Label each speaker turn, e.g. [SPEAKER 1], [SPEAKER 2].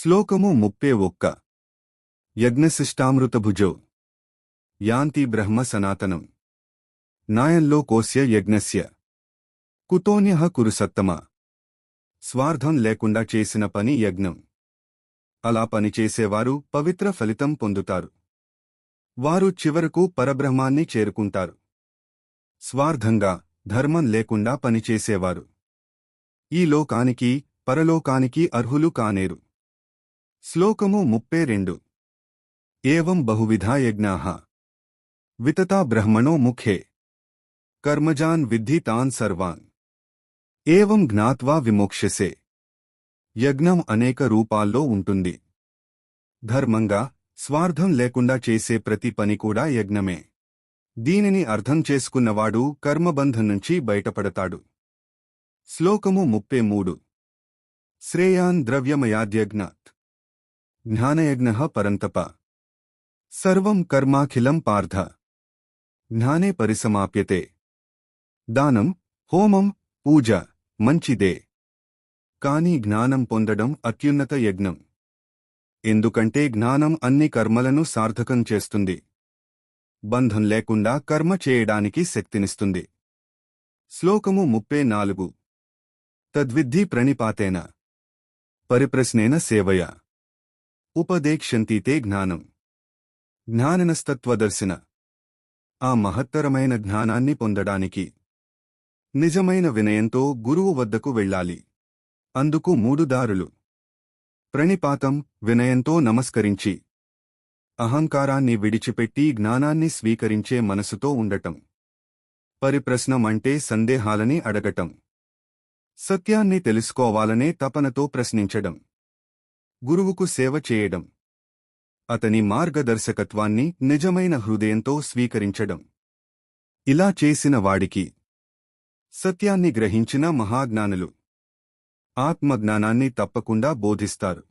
[SPEAKER 1] శ్లోకము 31 యజ్ఞశిష్టామృతభుజో యాంతి బ్రహ్మ సనాతనం నాయంలో కోస్య యజ్ఞస్య కుతోన్యః కురు సత్తమ స్వార్థం లేకుండా చేసిన పని యజ్ఞం. అలా పనిచేసేవారు పవిత్ర ఫలితం పొందుతారు. వారు చివరకు పరబ్రహ్మాన్ని చేరుకుంటారు. స్వార్థంగా ధర్మం లేకుండా పనిచేసేవారు ఈ లోకానికి పరలోకానికి అర్హులు కానేరు. శ్లోకము 32 ఏవం బహువిధా యజ్ఞాః వితతా బ్రహ్మణో ముఖే కర్మజాన్ విద్ధి తాన్ సర్వాన్ ఏవం జ్ఞాత్వా విమోక్ష్యసే. యజ్ఞం అనేక రూపాల్లో ఉంటుంది. ధర్మంగా స్వార్థం లేకుండా చేసే ప్రతి పని కూడా యజ్ఞమే. దీనిని అర్థం చేసుకున్నవాడు కర్మబంధం నుంచి బయటపడతాడు. శ్లోకము 33 శ్రేయాన్ ద్రవ్యమయాద్యజ్ఞాత్ జ్ఞానయజ్ఞః పరంతప సర్వం కర్మాఖిలం పార్థ జ్ఞానే పరిసమాప్యతే. దానం, హోమం, పూజ మంచిదే, కాని జ్ఞానం పొందడం అత్యున్నత యజ్ఞం. ఎందుకంటే జ్ఞానం అన్ని కర్మలను సార్థకం చేస్తుంది. బంధం లేకుండా కర్మ చేయడానికి శక్తినిస్తుంది. శ్లోకము 34 తద్విద్ధి ప్రణిపాతేన పరిప్రశ్నేన సేవయా ఉపదేక్ష్యంతీతే జ్ఞానం జ్ఞాననస్తత్వదర్శన. ఆ మహత్తరమైన జ్ఞానాన్ని పొందడానికి నిజమైన వినయంతో గురువు వద్దకు వెళ్ళాలి. అందుకు 3 దారులు. ప్రణిపాతం, వినయంతో నమస్కరించి అహంకారాన్ని విడిచిపెట్టి జ్ఞానాన్ని స్వీకరించే మనసుతో ఉండటం. పరిప్రశ్నం అంటే సందేహాలని అడగటం. సత్యాన్ని తెలుసుకోవాలనే తపనతో ప్రశ్నించడం. గురువుకు సేవ చేయడం. అతని మార్గదర్శకత్వాన్ని నిజమైన హృదయంతో స్వీకరించడం. ఇలా చేసిన వాడికి సత్యాన్ని గ్రహించిన మహాజ్ఞానులు ఆత్మజ్ఞానాన్ని తప్పకుండా బోధిస్తారు.